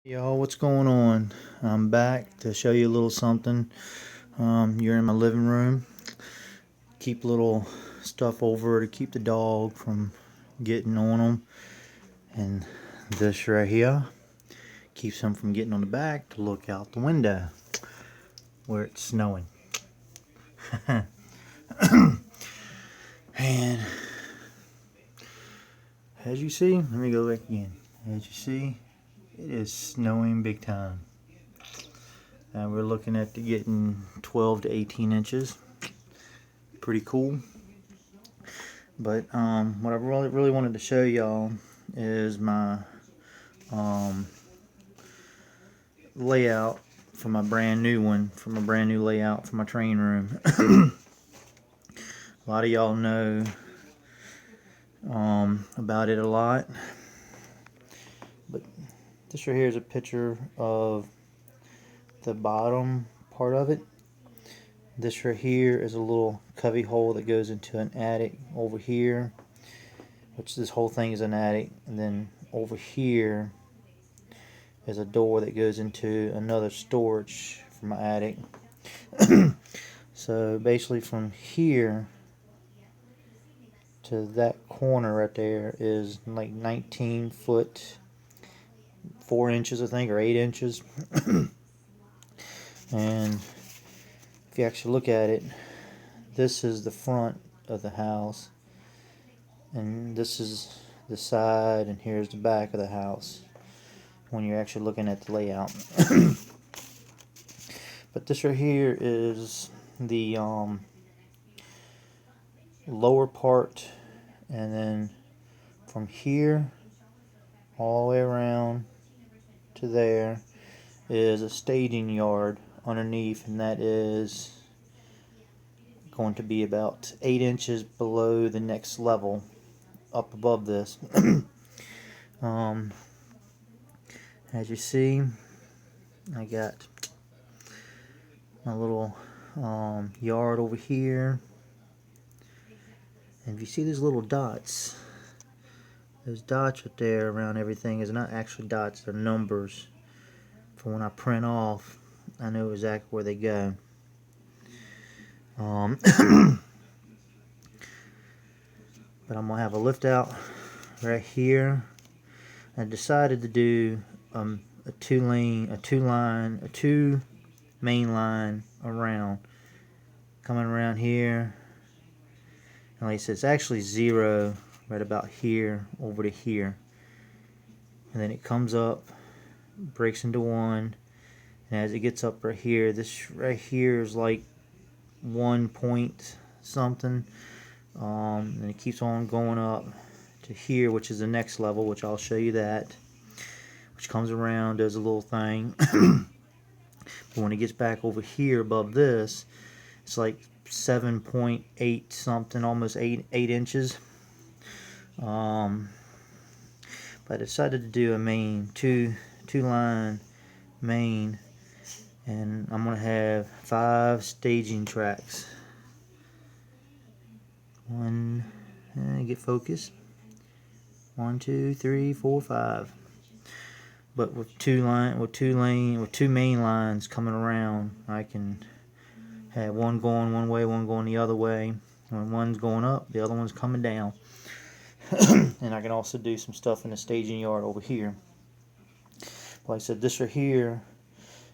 Y'all, what's going on? I'm back to show you a little something. You're in my living room. Keep little stuff over to keep the dog from getting on them. And this right here keeps him from getting on the back to look out the window where it's snowing. And as you see, let me go back again. As you see, it is snowing big time. And we're looking at getting 12 to 18 inches. Pretty cool. But what I really wanted to show y'all is my layout for my brand new one, for my brand new layout for my training room. A lot of y'all know about it a lot. But this right here is a picture of the bottom part of it. This right here is a little cubby hole that goes into an attic over here, which this whole thing is an attic, and then over here is a door that goes into another storage for my attic. So basically from here to that corner right there is like 19 foot 4 inches, I think, or 8 inches. And if you actually look at it, this is the front of the house, and this is the side, and here's the back of the house when you're actually looking at the layout. But this right here is the lower part, and then from here all the way around to there is a staging yard underneath, and that is going to be about 8 inches below the next level up above this. As you see, I got my little yard over here, and if you see these little dots, those dots right there around everything is not actually dots, they're numbers. For when I print off, I know exactly where they go. But I'm gonna have a lift out right here. I decided to do a two main line around, coming around here. And like I said, it's actually 0 right about here over to here, and then it comes up, breaks into 1, and as it gets up right here, this right here is like 1 point something, and it keeps on going up to here, which is the next level, which I'll show you that, which comes around, does a little thing. But when it gets back over here above this, it's like 7.8 something, almost 8 inches. But I decided to do a main two line main, and I'm gonna have 5 staging tracks. Get focused. 1, 2, 3, 4, 5. But with two main lines coming around, I can have one going one way, one going the other way. When one's going up, the other one's coming down. And I can also do some stuff in the staging yard over here. Like I said, this right here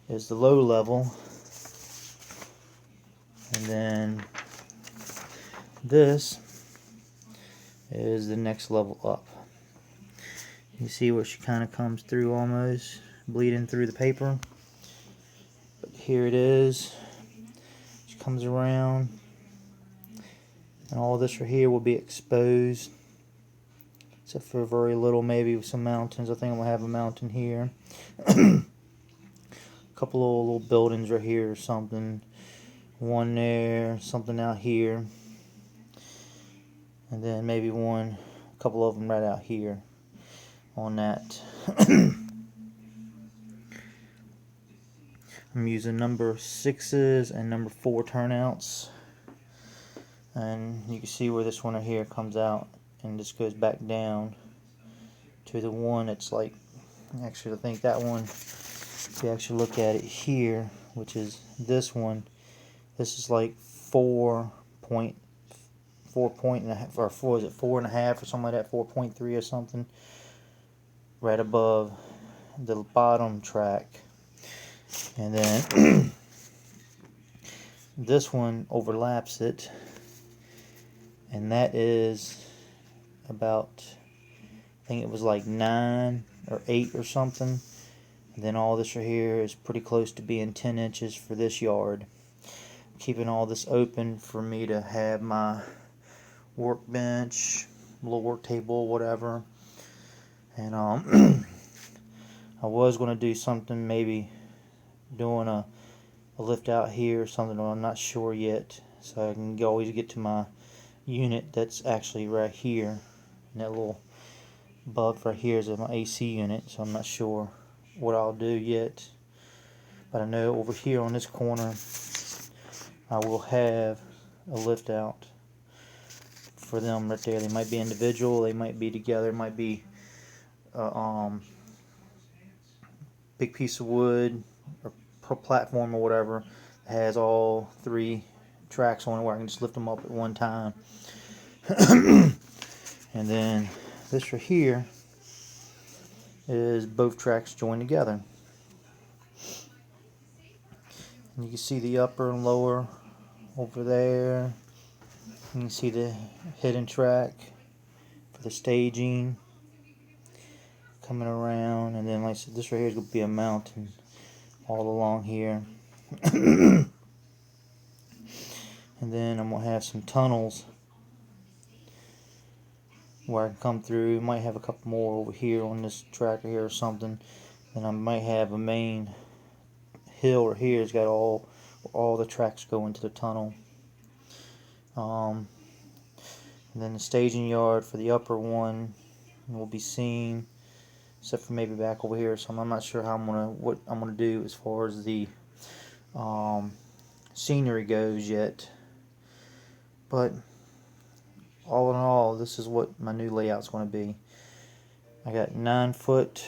is the low level, and then this is the next level up. You see where she kind of comes through, almost bleeding through the paper. But here it is. She comes around, and all this right here will be exposed, except for very little, maybe with some mountains. I think I'm gonna have a mountain here. A couple of little buildings right here or something. One there, something out here, and then maybe a couple of them right out here on that. I'm using number 6s and number 4 turnouts, and you can see where this one right here comes out and just goes back down to the one that's like Actually, I think that one, if you actually look at it here, which is this one, this is like 4 point and a half, or 4.5 or something like that, 4.3 or something, right above the bottom track. And then this one overlaps it, and that is about, I think it was like 9 or 8 or something. And then all this right here is pretty close to being 10 inches for this yard. Keeping all this open for me to have my workbench, little work table, whatever. And I was going to do something, maybe doing a lift out here or something, but I'm not sure yet. So I can always get to my unit that's actually right here. And that little above right here is my AC unit, so I'm not sure what I'll do yet. But I know over here on this corner I will have a lift out for them right there. They might be individual, they might be together, it might be big piece of wood or platform or whatever. It has all 3 tracks on it where I can just lift them up at one time. And then this right here is both tracks joined together. And you can see the upper and lower over there. You can see the hidden track for the staging coming around, and then like I said, this right here is going to be a mountain all along here. And then I'm going to have some tunnels where I can come through. Might have a couple more over here on this track right here or something. And I might have a main hill right here. It's got all the tracks go into the tunnel. And then the staging yard for the upper one will be seen, except for maybe back over here. So I'm not sure what I'm gonna do as far as the scenery goes yet. But all in all, this is what my new layout's going to be. I got 9 foot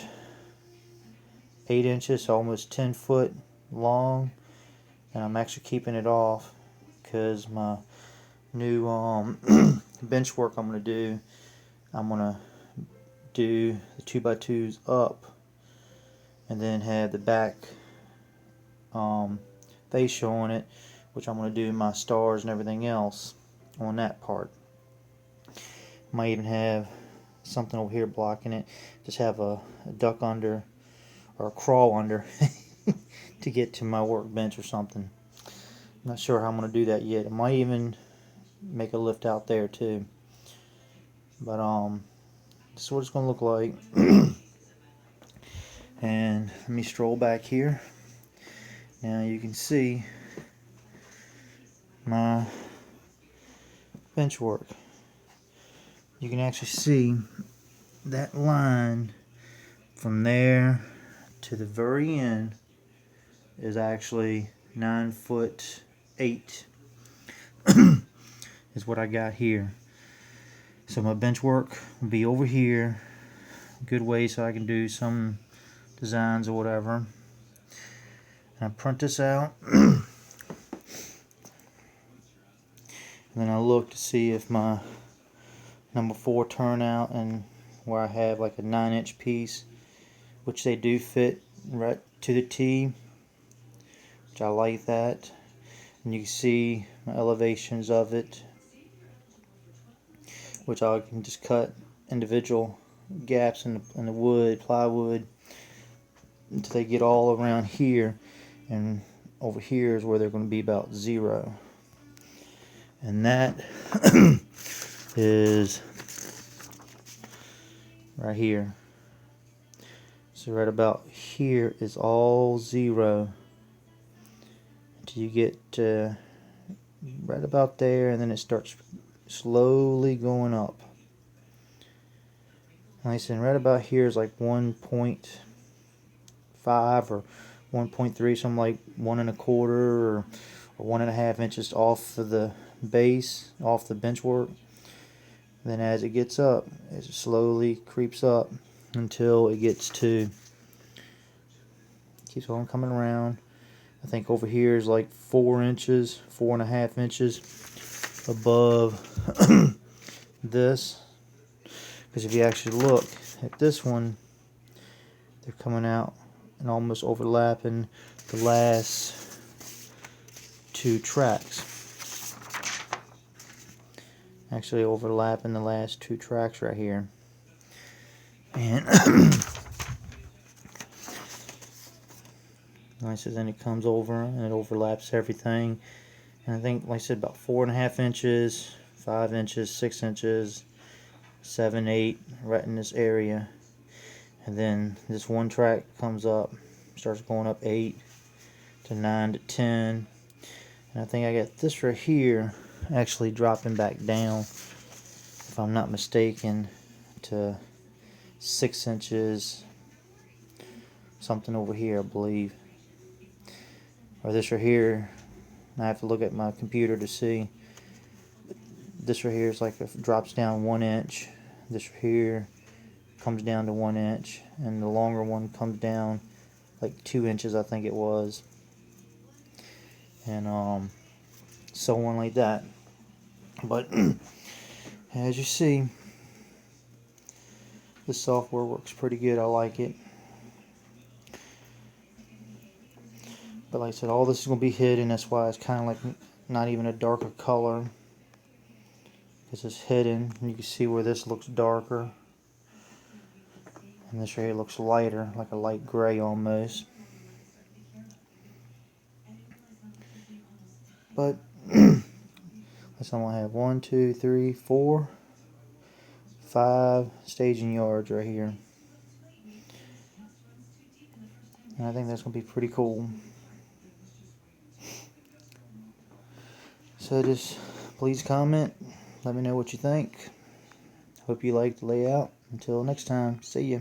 8 inches, so almost 10 foot long, and I'm actually keeping it off because my new bench work I'm going to do, I'm going to do the 2x2s up and then have the back fascia on it, which I'm going to do my stars and everything else on that part. Might even have something over here blocking it, just have a duck under or a crawl under to get to my workbench or something. I'm not sure how I'm going to do that yet. I might even make a lift out there too. But this is what it's going to look like. And let me stroll back here. Now you can see my bench work. You can actually see that line from there to the very end is actually 9 foot 8 is what I got here. So my bench work will be over here, good way so I can do some designs or whatever. And I print this out and then I look to see if my number 4 turnout, and where I have like a 9-inch piece, which they do fit right to the T, which I like that. And you can see my elevations of it, which I can just cut individual gaps in the wood, plywood, until they get all around here, and over here is where they're going to be about 0. And that is right here. So right about here is all 0 until you get right about there, and then it starts slowly going up. Like I said, right about here is like 1.5 or 1.3, something like 1 1/4 or 1.5 inches off of the base, off the bench work. Then as it gets up, it slowly creeps up until it gets to Keeps on coming around. I think over here is like 4 inches, 4.5 inches above this. Because if you actually look at this one, they're coming out and almost overlapping the last 2 tracks. Actually overlapping the last 2 tracks right here. And like I said, then it comes over and it overlaps everything. And I think, like I said, about 4.5 inches, 5 inches, 6 inches, 7, 8, right in this area. And then this one track comes up, starts going up 8 to 9 to 10. And I think I got this right here actually dropping back down, if I'm not mistaken, to 6 inches, something over here, I believe. Or this right here, I have to look at my computer to see. This right here is like it drops down 1 inch. This right here comes down to 1 inch, and the longer one comes down like 2 inches, I think it was, and so on like that. But as you see, the software works pretty good. I like it. But like I said, all this is going to be hidden. That's why it's kind of like not even a darker color, because it's hidden. And you can see where this looks darker, and this right here looks lighter, like a light gray almost. But that's I'm gonna have 1, 2, 3, 4, 5 staging yards right here, and I think that's gonna be pretty cool. So just please comment, let me know what you think. Hope you like the layout. Until next time, see ya.